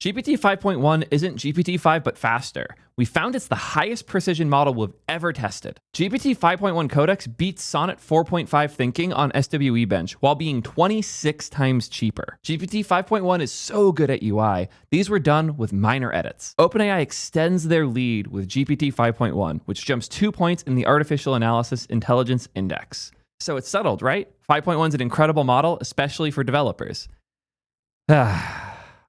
GPT 5.1 isn't GPT-5 but faster. We found it's the highest precision model we've ever tested. GPT 5.1 Codex beats Sonnet 4.5 thinking on SWE Bench while being 26 times cheaper. GPT 5.1 is so good at UI, these were done with minor edits. OpenAI extends their lead with GPT 5.1, which jumps 2 points in the Artificial Analysis Intelligence Index. So it's settled, right? 5.1 is an incredible model, especially for developers.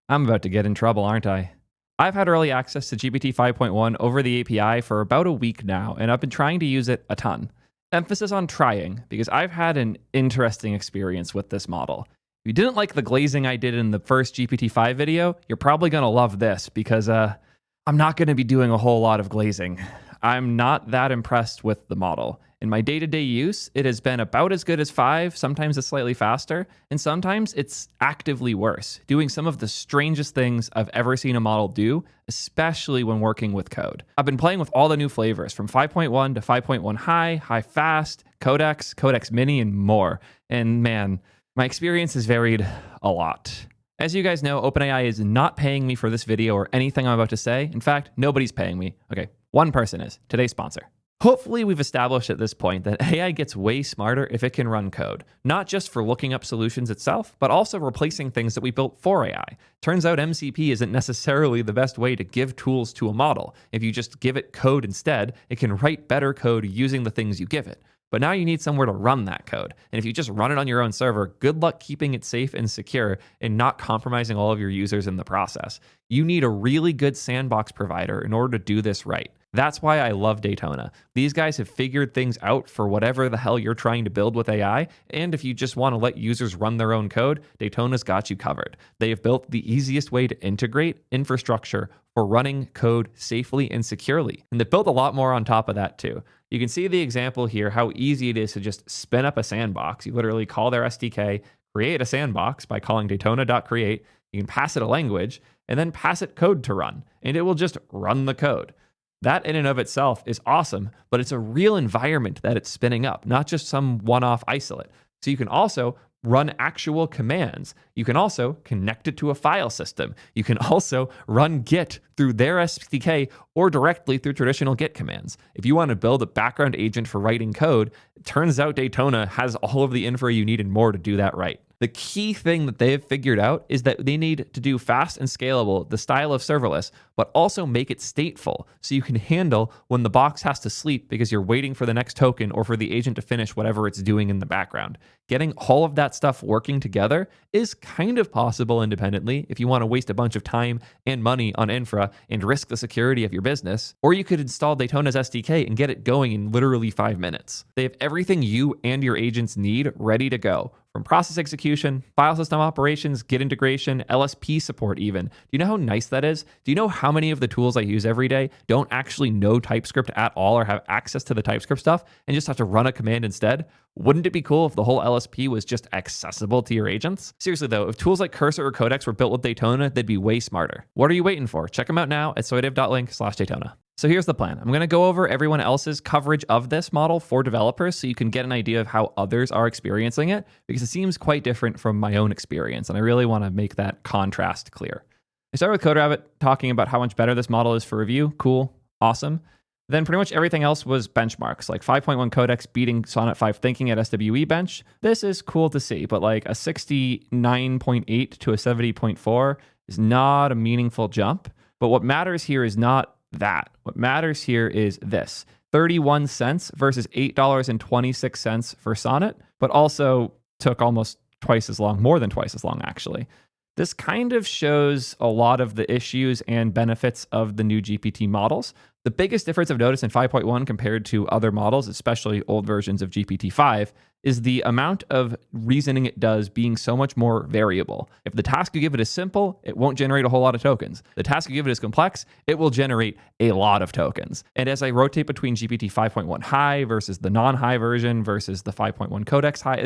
I'm about to get in trouble, aren't I? I've had early access to GPT 5.1 over the API for about a week now, and I've been trying to use it a ton. Emphasis on trying, because I've had an interesting experience with this model. If you didn't like the glazing I did in the first GPT-5 video, you're probably going to love this, because I'm not going to be doing a whole lot of glazing. I'm not that impressed with the model. In my day-to-day use, it has been about as good as 5, sometimes it's slightly faster, and sometimes it's actively worse, doing some of the strangest things I've ever seen a model do, especially when working with code. I've been playing with all the new flavors, from 5.1 to 5.1 high, high fast, Codex, Codex mini, and more. And man, my experience has varied a lot. As you guys know, OpenAI is not paying me for this video or anything I'm about to say. In fact, nobody's paying me. Okay, one person is, today's sponsor. Hopefully we've established at this point that AI gets way smarter if it can run code, not just for looking up solutions itself, but also replacing things that we built for AI. Turns out MCP isn't necessarily the best way to give tools to a model. If you just give it code instead, it can write better code using the things you give it. But now you need somewhere to run that code. And if you just run it on your own server, good luck keeping it safe and secure and not compromising all of your users in the process. You need a really good sandbox provider in order to do this right. That's why I love Daytona. These guys have figured things out for whatever the hell you're trying to build with AI. And if you just want to let users run their own code, Daytona's got you covered. They have built the easiest way to integrate infrastructure for running code safely and securely. And they built a lot more on top of that too. You can see the example here, how easy it is to just spin up a sandbox. You literally call their SDK, create a sandbox by calling daytona.create. You can pass it a language and then pass it code to run, and it will just run the code. That in and of itself is awesome, but it's a real environment that it's spinning up, not just some one-off isolate. So you can also run actual commands. You can also connect it to a file system. You can also run Git through their SDK or directly through traditional Git commands. If you want to build a background agent for writing code, it turns out Daytona has all of the info you need and more to do that right. The key thing that they have figured out is that they need to do fast and scalable, the style of serverless, but also make it stateful so you can handle when the box has to sleep because you're waiting for the next token or for the agent to finish whatever it's doing in the background. Getting all of that stuff working together is kind of possible independently if you want to waste a bunch of time and money on infra and risk the security of your business, or you could install Daytona's SDK and get it going in literally 5 minutes. They have everything you and your agents need ready to go. From process execution, file system operations, Git integration, LSP support even. Do you know how nice that is? Do you know how many of the tools I use every day don't actually know TypeScript at all or have access to the TypeScript stuff and just have to run a command instead? Wouldn't it be cool if the whole LSP was just accessible to your agents? Seriously though, if tools like Cursor or Codex were built with Daytona, they'd be way smarter. What are you waiting for? Check them out now at soidev.link/Daytona. So here's the plan. I'm going to go over everyone else's coverage of this model for developers so you can get an idea of how others are experiencing it, because it seems quite different from my own experience, and I really want to make that contrast clear. I start with CodeRabbit talking about how much better this model is for review. Cool. Awesome. Then pretty much everything else was benchmarks, like 5.1 Codex beating Sonnet 5 thinking at SWE Bench. This is cool to see, but like a 69.8 to a 70.4 is not a meaningful jump. But what matters here is not that. What matters here is this: 31 cents versus $8.26 for Sonnet, but also took almost twice as long, more than twice as long actually. This kind of shows a lot of the issues and benefits of the new GPT models. The biggest difference I've noticed in 5.1 compared to other models, especially old versions of GPT-5, is the amount of reasoning it does being so much more variable. If the task you give it is simple, it won't generate a whole lot of tokens. The task you give it is complex, it will generate a lot of tokens. And as I rotate between GPT 5.1 high versus the non-high version versus the 5.1 Codex high,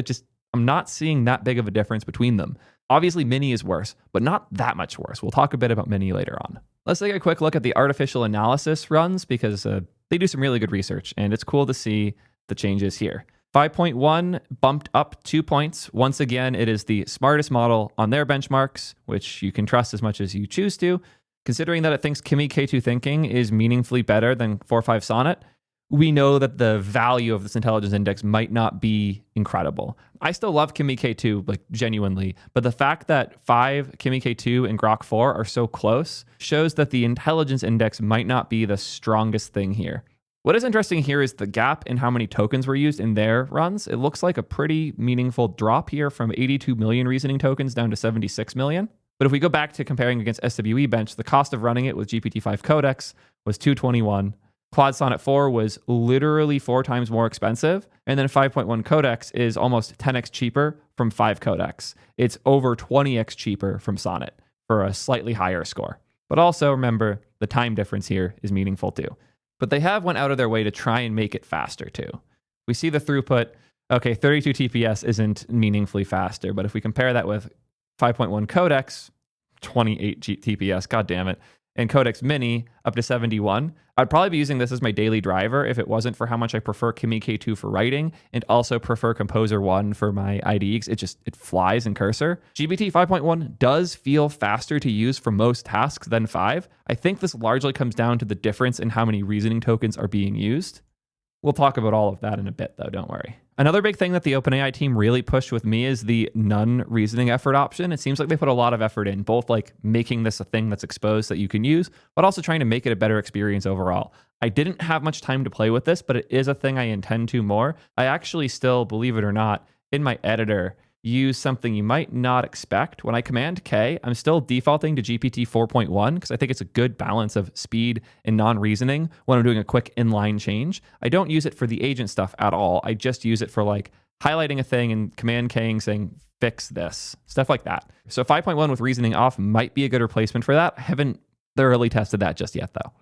I'm not seeing that big of a difference between them. Obviously, Mini is worse, but not that much worse. We'll talk a bit about Mini later on. Let's take a quick look at the artificial analysis runs because they do some really good research, and it's cool to see the changes here. 5.1 bumped up 2 points. Once again, it is the smartest model on their benchmarks, which you can trust as much as you choose to. Considering that it thinks Kimi K2 thinking is meaningfully better than 4.5 Sonnet, we know that the value of this intelligence index might not be incredible. I still love Kimi K2, like genuinely, but the fact that 5, Kimi K2, and Grok 4 are so close shows that the intelligence index might not be the strongest thing here. What is interesting here is the gap in how many tokens were used in their runs. It looks like a pretty meaningful drop here from 82 million reasoning tokens down to 76 million. But if we go back to comparing against SWE Bench, the cost of running it with GPT-5 Codex was $221. Quad Sonnet 4 was literally 4 times more expensive. And then 5.1 Codex is almost 10x cheaper from 5 Codex. It's over 20x cheaper from Sonnet for a slightly higher score. But also remember, the time difference here is meaningful too. But they have went out of their way to try and make it faster too. We see the throughput. Okay, 32 TPS isn't meaningfully faster, but if we compare that with 5.1 Codex, 28 TPS, god damn it, and Codex Mini up to 71. I'd probably be using this as my daily driver if it wasn't for how much I prefer Kimi K2 for writing and also prefer Composer 1 for my IDEs. It flies in Cursor. GPT 5.1 does feel faster to use for most tasks than 5. I think this largely comes down to the difference in how many reasoning tokens are being used. We'll talk about all of that in a bit, though, don't worry. Another big thing that the OpenAI team really pushed with me is the none reasoning effort option. It seems like they put a lot of effort in, both like making this a thing that's exposed that you can use, but also trying to make it a better experience overall. I didn't have much time to play with this, but it is a thing I intend to more. I actually still, believe it or not, in my editor, use something you might not expect. When I Command K, I'm still defaulting to GPT 4.1 because I think it's a good balance of speed and non-reasoning when I'm doing a quick inline change. I don't use it for the agent stuff at all. I just use it for like highlighting a thing and Command K-ing saying, fix this, stuff like that. So 5.1 with reasoning off might be a good replacement for that. I haven't thoroughly tested that just yet though.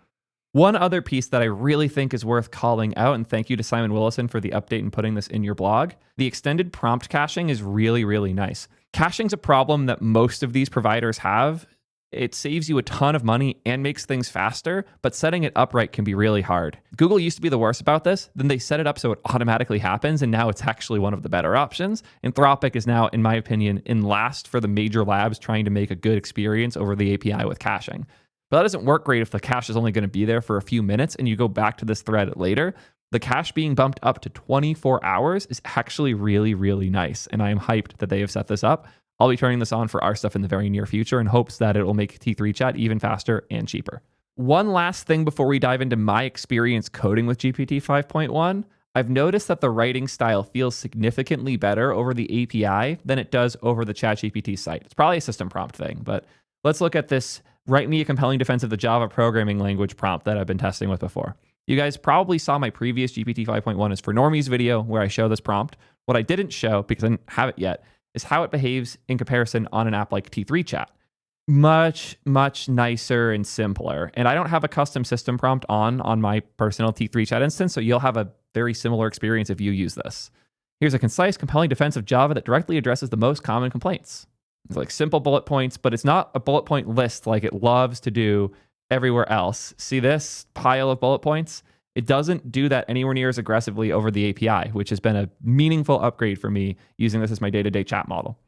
One other piece that I really think is worth calling out, and thank you to Simon Willison for the update and putting this in your blog, the extended prompt caching is really, really nice. Caching's a problem that most of these providers have. It saves you a ton of money and makes things faster, but setting it up right can be really hard. Google used to be the worst about this, then they set it up so it automatically happens, and now it's actually one of the better options. Anthropic is now, in my opinion, in last for the major labs trying to make a good experience over the API with caching. But that doesn't work great if the cache is only going to be there for a few minutes and you go back to this thread later. The cache being bumped up to 24 hours is actually really, really nice. And I am hyped that they have set this up. I'll be turning this on for our stuff in the very near future in hopes that it will make T3 chat even faster and cheaper. One last thing before we dive into my experience coding with GPT 5.1. I've noticed that the writing style feels significantly better over the API than it does over the ChatGPT site. It's probably a system prompt thing, but let's look at this. Write me a compelling defense of the Java programming language prompt that I've been testing with before. You guys probably saw my previous GPT 5.1 is for Normies video where I show this prompt. What I didn't show, because I didn't have it yet, is how it behaves in comparison on an app like T3 Chat. Much, much nicer and simpler. And I don't have a custom system prompt on my personal T3 Chat instance, so you'll have a very similar experience if you use this. Here's a concise, compelling defense of Java that directly addresses the most common complaints. It's like simple bullet points, but it's not a bullet point list like it loves to do everywhere else. See this pile of bullet points? It doesn't do that anywhere near as aggressively over the API, which has been a meaningful upgrade for me using this as my day-to-day chat model.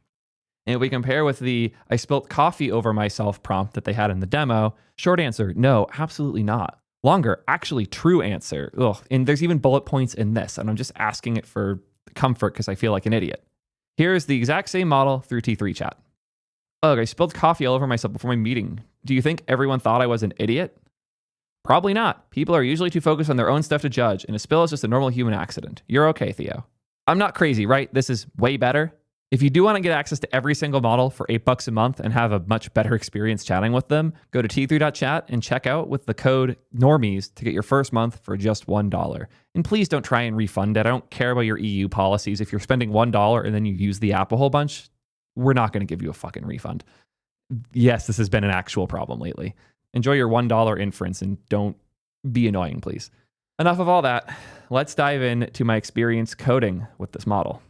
And if we compare with the I spilt coffee over myself prompt that they had in the demo, short answer, no, absolutely not. Longer, actually true answer. Ugh. And there's even bullet points in this, and I'm just asking it for comfort because I feel like an idiot. Here's the exact same model through T3 Chat. Ugh, I spilled coffee all over myself before my meeting. Do you think everyone thought I was an idiot? Probably not. People are usually too focused on their own stuff to judge, and a spill is just a normal human accident. You're okay, Theo. I'm not crazy, right? This is way better. If you do want to get access to every single model for $8 a month and have a much better experience chatting with them, go to t3.chat and check out with the code NORMIES to get your first month for just $1. And please don't try and refund it. I don't care about your EU policies. If you're spending $1 and then you use the app a whole bunch, we're not going to give you a fucking refund. Yes, this has been an actual problem lately. Enjoy your $1 inference and don't be annoying, please. Enough of all that. Let's dive into my experience coding with this model.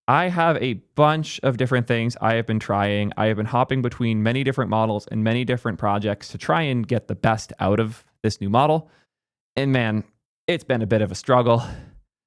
I have a bunch of different things I have been trying. I have been hopping between many different models and many different projects to try and get the best out of this new model. And man, it's been a bit of a struggle.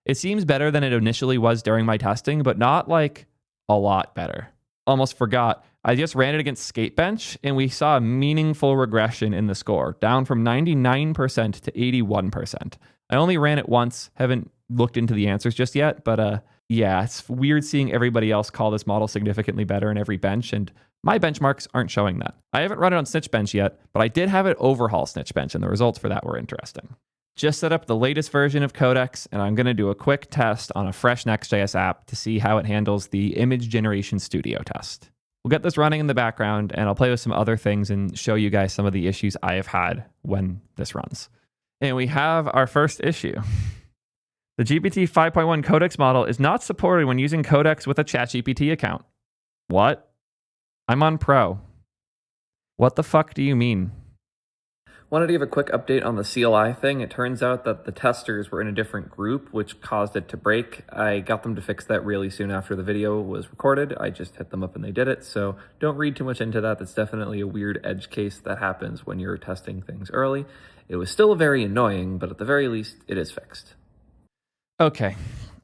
It seems better than it initially was during my testing, but not like a lot better. Almost forgot. I just ran it against Skatebench, and we saw a meaningful regression in the score, down from 99% to 81%. I only ran it once, haven't looked into the answers just yet, but yeah, it's weird seeing everybody else call this model significantly better in every bench, and my benchmarks aren't showing that. I haven't run it on Snitchbench yet, but I did have it overhaul Snitchbench, and the results for that were interesting. Just set up the latest version of Codex, and I'm going to do a quick test on a fresh Next.js app to see how it handles the image generation studio test. We'll get this running in the background, and I'll play with some other things and show you guys some of the issues I have had when this runs. And we have our first issue. The GPT-5.1 Codex model is not supported when using Codex with a ChatGPT account. What? I'm on Pro. What the fuck do you mean? Wanted to give a quick update on the CLI thing. It turns out that the testers were in a different group, which caused it to break. I got them to fix that really soon after the video was recorded. I just hit them up and they did it, so don't read too much into that. That's definitely a weird edge case that happens when you're testing things early. It was still very annoying, but at the very least, it is fixed. Okay,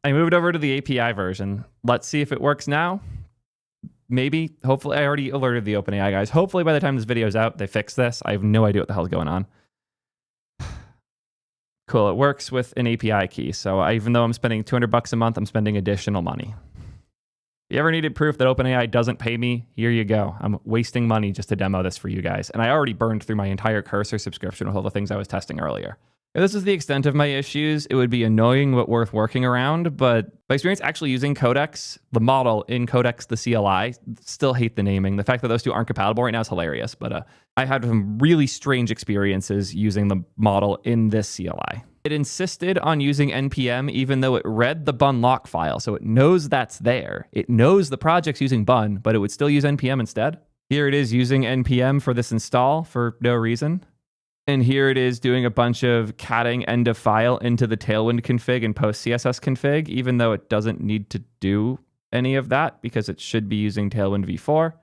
I moved over to the API version. Let's see if it works now. Maybe, hopefully, I already alerted the OpenAI guys. Hopefully by the time this video is out, they fix this. I have no idea what the hell's going on. Cool, it works with an API key. So even though I'm spending $200 a month, I'm spending additional money. If you ever needed proof that OpenAI doesn't pay me, here you go. I'm wasting money just to demo this for you guys. And I already burned through my entire Cursor subscription with all the things I was testing earlier. If this is the extent of my issues, it would be annoying but worth working around. But my experience actually using Codex, the model in Codex, the CLI, still hate the naming. The fact that those two aren't compatible right now is hilarious. But I had some really strange experiences using the model in this CLI. It insisted on using NPM even though it read the bun lock file. So it knows that's there. It knows the project's using bun, but it would still use NPM instead. Here it is using NPM for this install for no reason. And here it is doing a bunch of catting end of file into the Tailwind config and post CSS config, even though it doesn't need to do any of that because it should be using Tailwind v4.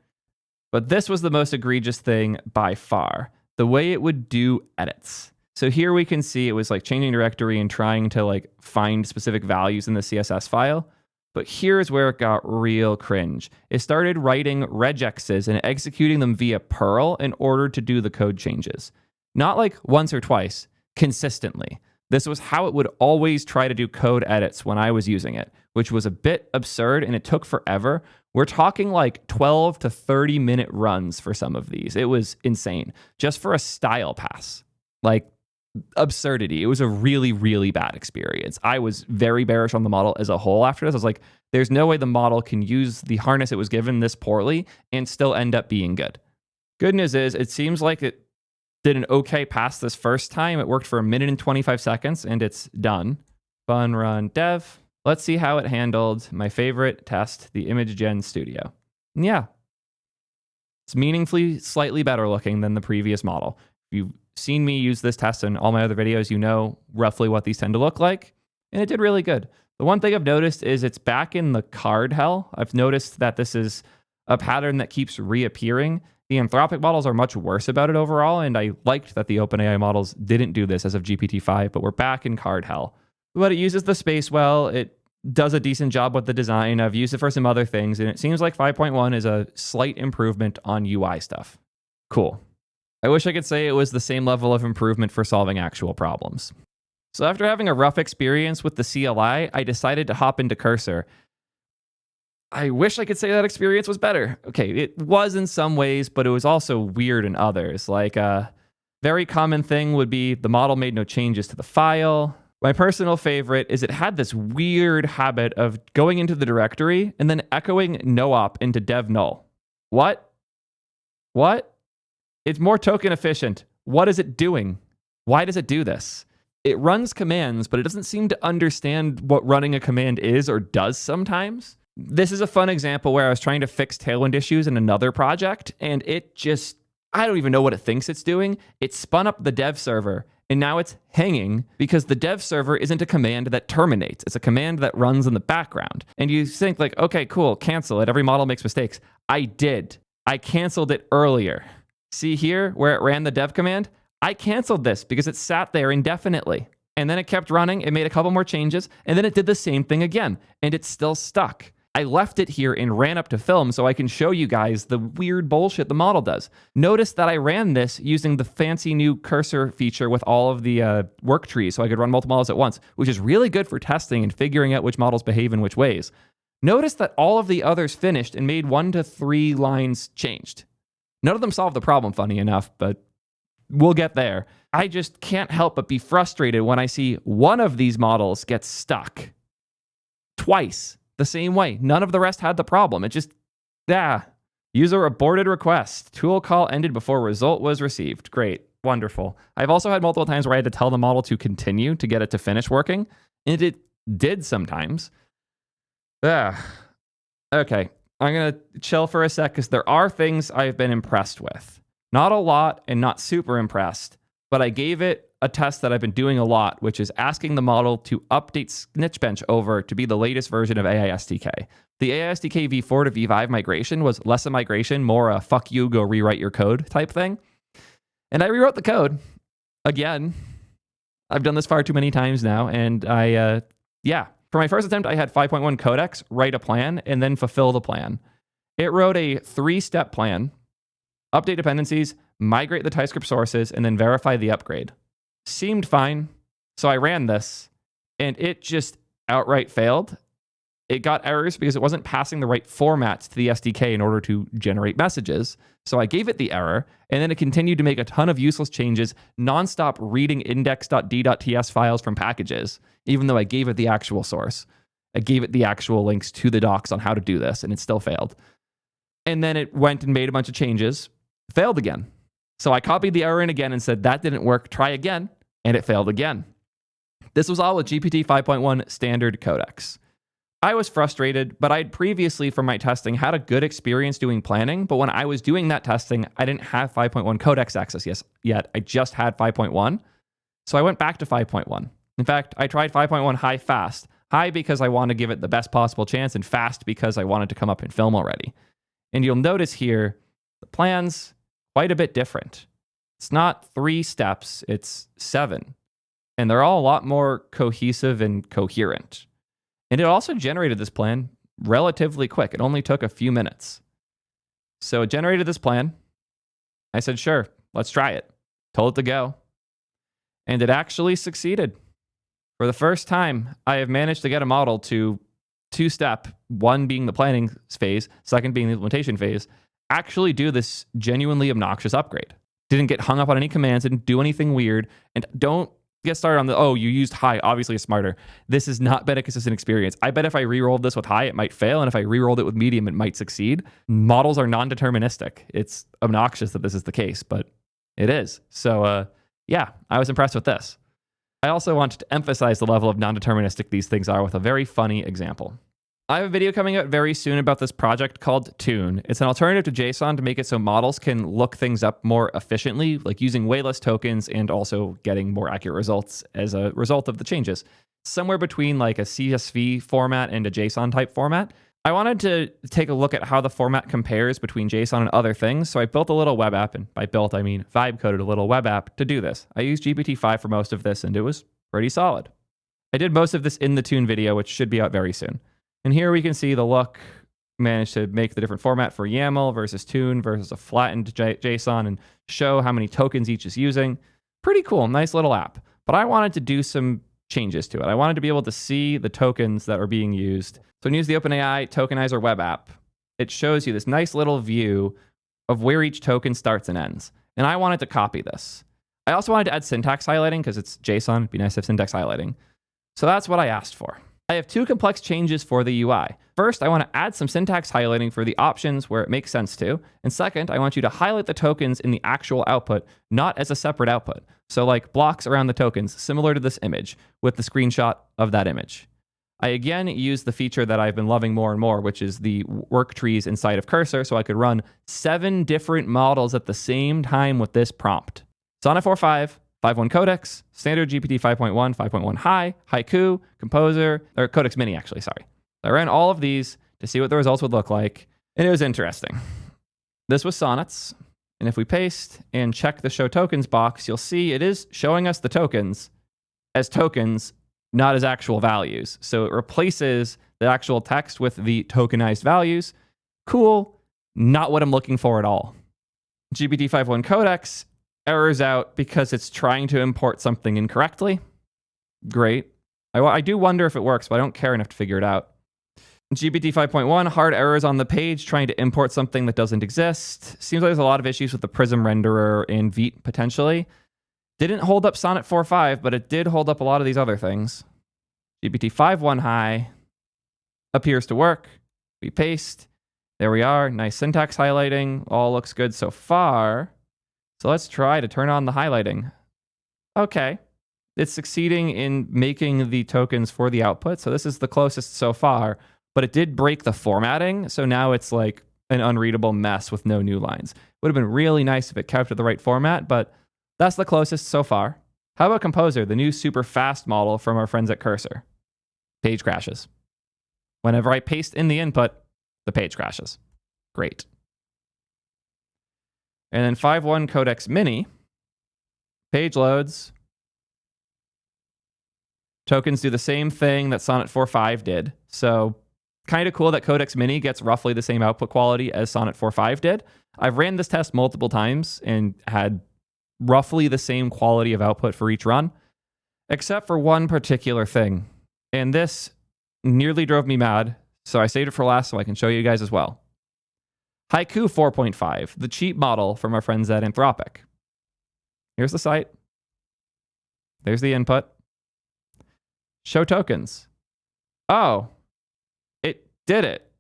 But this was the most egregious thing by far, the way it would do edits. So here we can see it was like changing directory and trying to like find specific values in the CSS file. But here's where it got real cringe. It started writing regexes and executing them via Perl in order to do the code changes. Not like once or twice, consistently. This was how it would always try to do code edits when I was using it, which was a bit absurd and it took forever. We're talking like 12 to 30 minute runs for some of these. It was insane. Just for a style pass. Like absurdity. It was a really, really bad experience. I was very bearish on the model as a whole after this. I was like, there's no way the model can use the harness it was given this poorly and still end up being good. Good news is it seems like it did an okay pass this first time. It worked for 1 minute and 25 seconds and it's done. Fun run dev. Let's see how it handled my favorite test, the image gen studio. And yeah, it's meaningfully slightly better looking than the previous model. If you've seen me use this test in all my other videos, you know roughly what these tend to look like. And it did really good. The one thing I've noticed is it's back in the card hell. I've noticed that this is a pattern that keeps reappearing. The Anthropic models are much worse about it overall, and I liked that the OpenAI models didn't do this as of GPT-5, but we're back in card hell. But it uses the space well, it does a decent job with the design. I've used it for some other things, and it seems like 5.1 is a slight improvement on UI stuff. Cool. I wish I could say it was the same level of improvement for solving actual problems. So after having a rough experience with the CLI, I decided to hop into Cursor. I wish I could say that experience was better. Okay, it was in some ways, but it was also weird in others. Like a very common thing would be the model made no changes to the file. My personal favorite is it had this weird habit of going into the directory and then echoing no-op into dev null. What? It's more token efficient. What is it doing? Why does it do this? It runs commands, but it doesn't seem to understand what running a command is or does sometimes. This is a fun example where I was trying to fix Tailwind issues in another project, and it just, I don't even know what it thinks it's doing. It spun up the dev server, and now it's hanging because the dev server isn't a command that terminates. It's a command that runs in the background. And you think like, okay, cool, cancel it. Every model makes mistakes. I did. I canceled it earlier. See here where it ran the dev command? I canceled this because it sat there indefinitely. And then it kept running. It made a couple more changes. And then it did the same thing again. And it's still stuck. I left it here and ran up to film so I can show you guys the weird bullshit the model does. Notice that I ran this using the fancy new cursor feature with all of the work trees so I could run multiple models at once, which is really good for testing and figuring out which models behave in which ways. Notice that all of the others finished and made 1 to 3 lines changed. None of them solved the problem, funny enough, but we'll get there. I just can't help but be frustrated when I see one of these models get stuck twice the same way. None of the rest had the problem. It just, user aborted request. Tool call ended before result was received. Great. Wonderful. I've also had multiple times where I had to tell the model to continue to get it to finish working, and it did sometimes. Okay. I'm going to chill for a sec because there are things I've been impressed with. Not a lot and not super impressed, but I gave it a test that I've been doing a lot, which is asking the model to update Snitchbench over to be the latest version of AISTK. The AISTK v4 to v5 migration was less a migration, more a fuck you, go rewrite your code type thing. And I rewrote the code again. I've done this far too many times now. And for my first attempt, I had 5.1 codex, write a plan, and then fulfill the plan. It wrote a 3-step plan, update dependencies, migrate the TypeScript sources, and then verify the upgrade. Seemed fine. So I ran this, and it just outright failed. It got errors because it wasn't passing the right formats to the SDK in order to generate messages. So I gave it the error, and then it continued to make a ton of useless changes, nonstop reading index.d.ts files from packages, even though I gave it the actual source. I gave it the actual links to the docs on how to do this, and it still failed. And then it went and made a bunch of changes, failed again. So I copied the error in again and said, that didn't work, try again, and it failed again. This was all with GPT-5.1 standard codecs. I was frustrated, but I'd previously, from my testing, had a good experience doing planning, but when I was doing that testing, I didn't have 5.1 codecs access yet. I just had 5.1. So I went back to 5.1. In fact, I tried 5.1 high fast. High because I wanted to give it the best possible chance, and fast because I wanted to come up in film already. And you'll notice here, the plan's quite a bit different. It's not 3 steps, it's 7. And they're all a lot more cohesive and coherent. And it also generated this plan relatively quick. It only took a few minutes. So it generated this plan. I said, sure, let's try it. Told it to go. And it actually succeeded. For the first time, I have managed to get a model to 2-step, one being the planning phase, second being the implementation phase, actually do this genuinely obnoxious upgrade. Didn't get hung up on any commands, didn't do anything weird, and don't get started on you used high, obviously it's smarter. This has not been a consistent experience. I bet if I re-rolled this with high, it might fail, and if I re-rolled it with medium, it might succeed. Models are non-deterministic. It's obnoxious that this is the case, but it is. So I was impressed with this. I also wanted to emphasize the level of non-deterministic these things are with a very funny example. I have a video coming out very soon about this project called Tune. It's an alternative to JSON to make it so models can look things up more efficiently, like using way less tokens and also getting more accurate results as a result of the changes. Somewhere between like a CSV format and a JSON type format. I wanted to take a look at how the format compares between JSON and other things, so I built a little web app, and by built I mean vibe coded a little web app to do this. I used GPT-5 for most of this, and it was pretty solid. I did most of this in the Tune video, which should be out very soon. And here we can see the look, managed to make the different format for YAML versus Tune versus a flattened JSON and show how many tokens each is using. Pretty cool, nice little app. But I wanted to do some changes to it. I wanted to be able to see the tokens that are being used. So when you use the OpenAI Tokenizer web app, it shows you this nice little view of where each token starts and ends. And I wanted to copy this. I also wanted to add syntax highlighting because it's JSON. It'd be nice to have syntax highlighting. So that's what I asked for. I have 2 complex changes for the UI. First, I want to add some syntax highlighting for the options where it makes sense to. And second, I want you to highlight the tokens in the actual output, not as a separate output. So like blocks around the tokens, similar to this image, with the screenshot of that image. I again use the feature that I've been loving more and more, which is the work trees inside of Cursor, so I could run 7 different models at the same time with this prompt. Sonnet 4.5, 5.1 Codex, standard GPT 5.1, 5.1 High, Haiku, Composer, or Codex Mini actually, sorry. I ran all of these to see what the results would look like, and it was interesting. This was sonnets, and if we paste and check the show tokens box, you'll see it is showing us the tokens as tokens, not as actual values. So it replaces the actual text with the tokenized values. Cool, not what I'm looking for at all. GPT-5.1 codex errors out because it's trying to import something incorrectly. Great. I do wonder if it works, but I don't care enough to figure it out. GPT-5.1, hard errors on the page trying to import something that doesn't exist. Seems like there's a lot of issues with the Prism renderer and Vite potentially. Didn't hold up Sonnet 4.5, but it did hold up a lot of these other things. GPT-5.1 high appears to work. We paste. There we are. Nice syntax highlighting. All looks good so far. So let's try to turn on the highlighting. Okay. It's succeeding in making the tokens for the output. So this is the closest so far, but it did break the formatting. So now it's like an unreadable mess with no new lines. Would have been really nice if it kept it the right format, but that's the closest so far. How about Composer, the new super fast model from our friends at Cursor? Page crashes. Whenever I paste in the input, the page crashes. Great. And then 5.1 Codex Mini, page loads. Tokens do the same thing that Sonnet 4.5 did. So kind of cool that Codex Mini gets roughly the same output quality as Sonnet 4.5 did. I've ran this test multiple times and had roughly the same quality of output for each run, except for one particular thing. And this nearly drove me mad, so I saved it for last so I can show you guys as well. Haiku 4.5, the cheap model from our friends at Anthropic. Here's the site. There's the input. Show tokens. Oh, it did it.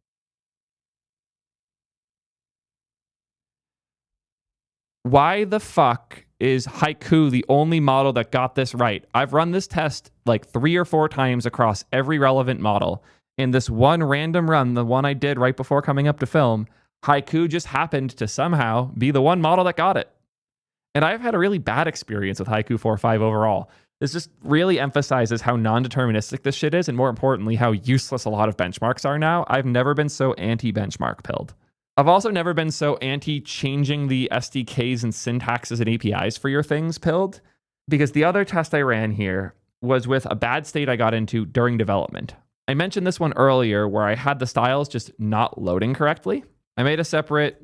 Why the fuck is Haiku the only model that got this right? I've run this test like 3 or 4 times across every relevant model. In this one random run, the one I did right before coming up to film, Haiku just happened to somehow be the one model that got it. And I've had a really bad experience with Haiku 4.5 overall. This just really emphasizes how non-deterministic this shit is, and more importantly, how useless a lot of benchmarks are now. I've never been so anti-benchmark pilled. I've also never been so anti-changing the SDKs and syntaxes and APIs for your things pilled, because the other test I ran here was with a bad state I got into during development. I mentioned this one earlier where I had the styles just not loading correctly. I made a separate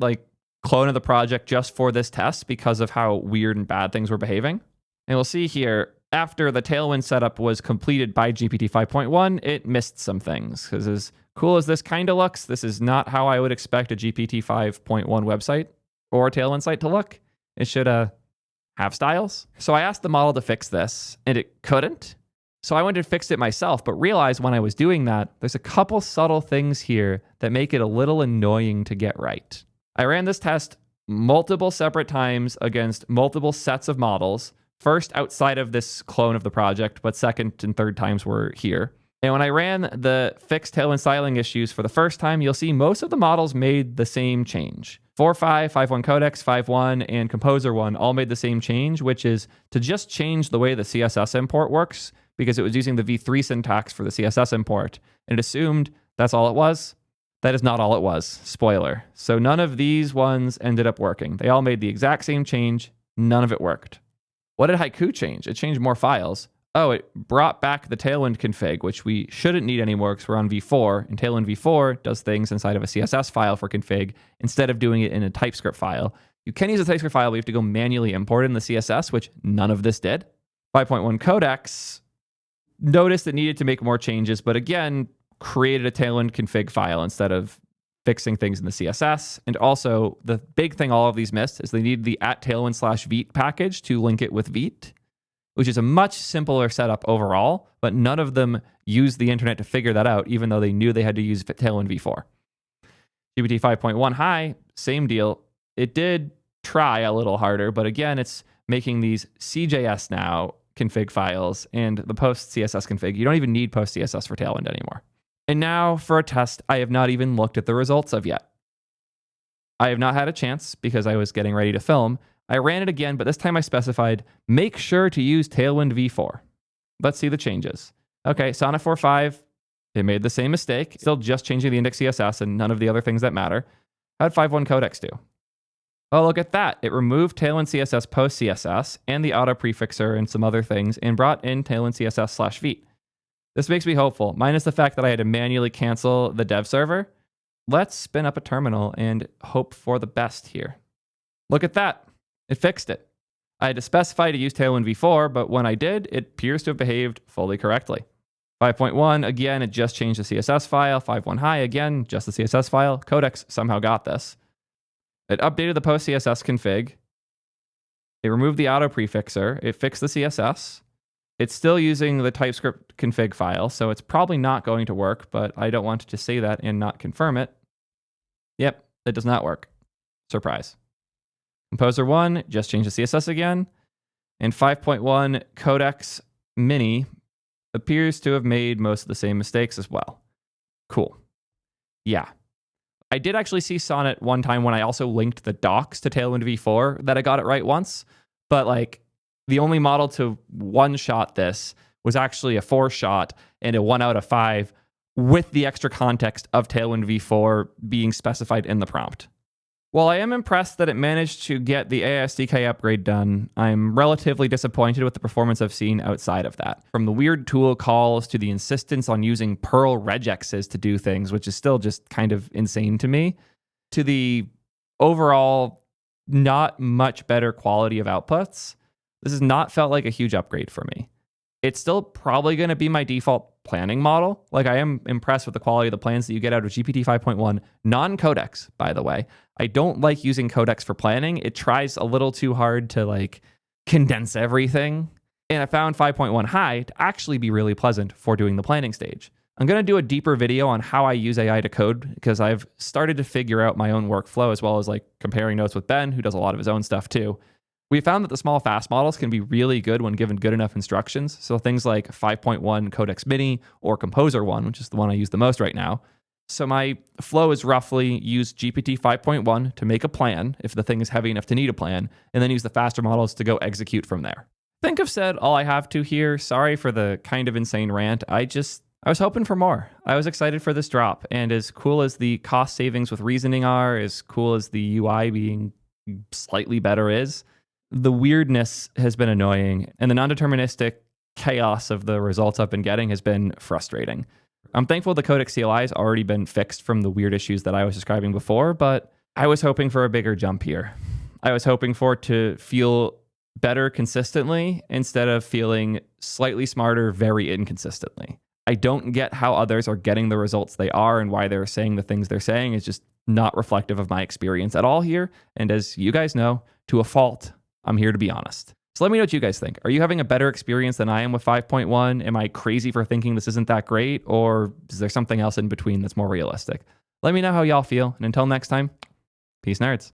clone of the project just for this test because of how weird and bad things were behaving. And we'll see here, after the Tailwind setup was completed by GPT-5.1, it missed some things. Because as cool as this kind of looks, this is not how I would expect a GPT-5.1 website or a Tailwind site to look. It should have styles. So I asked the model to fix this, and it couldn't. So I went and fixed it myself, but realized when I was doing that, there's a couple subtle things here that make it a little annoying to get right. I ran this test multiple separate times against multiple sets of models. First outside of this clone of the project, but second and third times were here. And when I ran the fixed Tailwind styling issues for the first time, you'll see most of the models made the same change. 4.5, 5.1 Codex, 5.1, and Composer 1 all made the same change, which is to just change the way the CSS import works, because it was using the v3 syntax for the CSS import, and it assumed that's all it was. That is not all it was. Spoiler. So none of these ones ended up working. They all made the exact same change. None of it worked. What did Haiku change? It changed more files. Oh, it brought back the Tailwind config, which we shouldn't need anymore because we're on v4, and Tailwind v4 does things inside of a CSS file for config instead of doing it in a TypeScript file. You can use a TypeScript file, but you have to go manually import it in the CSS, which none of this did. 5.1 Codex noticed it needed to make more changes, but again, created a Tailwind config file instead of fixing things in the CSS. And also, the big thing all of these missed is they needed the @Tailwind/Vite package to link it with Vite, which is a much simpler setup overall, but none of them used the internet to figure that out, even though they knew they had to use Tailwind v4. GPT 5.1 high, same deal. It did try a little harder, but again, it's making these CJS now config files and the post CSS config. You don't even need post CSS for Tailwind anymore. And now for a test I have not even looked at the results of yet. I have not had a chance because I was getting ready to film. I ran it again, but this time I specified, make sure to use Tailwind v4. Let's see the changes. Okay, Sonnet 4.5, it made the same mistake, still just changing the index CSS and none of the other things that matter. How did 5.1 Codex do? Oh, look at that. It removed Tailwind CSS post CSS and the auto prefixer and some other things and brought in Tailwind CSS/Vite. This makes me hopeful, minus the fact that I had to manually cancel the dev server. Let's spin up a terminal and hope for the best here. Look at that. It fixed it. I had to specify to use Tailwind v4, but when I did, it appears to have behaved fully correctly. 5.1, again, it just changed the CSS file. 5.1 high, again, just the CSS file. Codex somehow got this. It updated the post CSS config. It removed the auto prefixer. It fixed the CSS. It's still using the TypeScript config file, so it's probably not going to work, but I don't want to say that and not confirm it. Yep, it does not work. Surprise. Composer 1, just changed the CSS again. And 5.1 Codex Mini appears to have made most of the same mistakes as well. Cool. Yeah. I did actually see Sonnet one time when I also linked the docs to Tailwind v4 that I got it right once, but like the only model to one-shot this was actually a 4-shot and a 1 out of 5 with the extra context of Tailwind v4 being specified in the prompt. While I am impressed that it managed to get the ASDK upgrade done, I'm relatively disappointed with the performance I've seen outside of that. From the weird tool calls to the insistence on using Perl regexes to do things, which is still just kind of insane to me, to the overall not much better quality of outputs, this has not felt like a huge upgrade for me. It's still probably going to be my default planning model. Like, I am impressed with the quality of the plans that you get out of GPT-5.1, non-codex, by the way. I don't like using codex for planning. It tries a little too hard to like condense everything. And I found 5.1 high to actually be really pleasant for doing the planning stage. I'm going to do a deeper video on how I use AI to code because I've started to figure out my own workflow as well as like comparing notes with Ben, who does a lot of his own stuff too. We found that the small fast models can be really good when given good enough instructions. So things like 5.1 Codex Mini or Composer 1, which is the one I use the most right now. So my flow is roughly use GPT 5.1 to make a plan if the thing is heavy enough to need a plan, and then use the faster models to go execute from there. I think I've said all I have to here. Sorry for the kind of insane rant. I was hoping for more. I was excited for this drop, and as cool as the cost savings with reasoning are, as cool as the UI being slightly better is, the weirdness has been annoying, and the non-deterministic chaos of the results I've been getting has been frustrating. I'm thankful the Codex CLI has already been fixed from the weird issues that I was describing before, but I was hoping for a bigger jump here. I was hoping for it to feel better consistently instead of feeling slightly smarter very inconsistently. I don't get how others are getting the results they are and why they're saying the things they're saying is just not reflective of my experience at all here. And as you guys know, to a fault, I'm here to be honest. So let me know what you guys think. Are you having a better experience than I am with 5.1? Am I crazy for thinking this isn't that great? Or is there something else in between that's more realistic? Let me know how y'all feel. And until next time, peace nerds.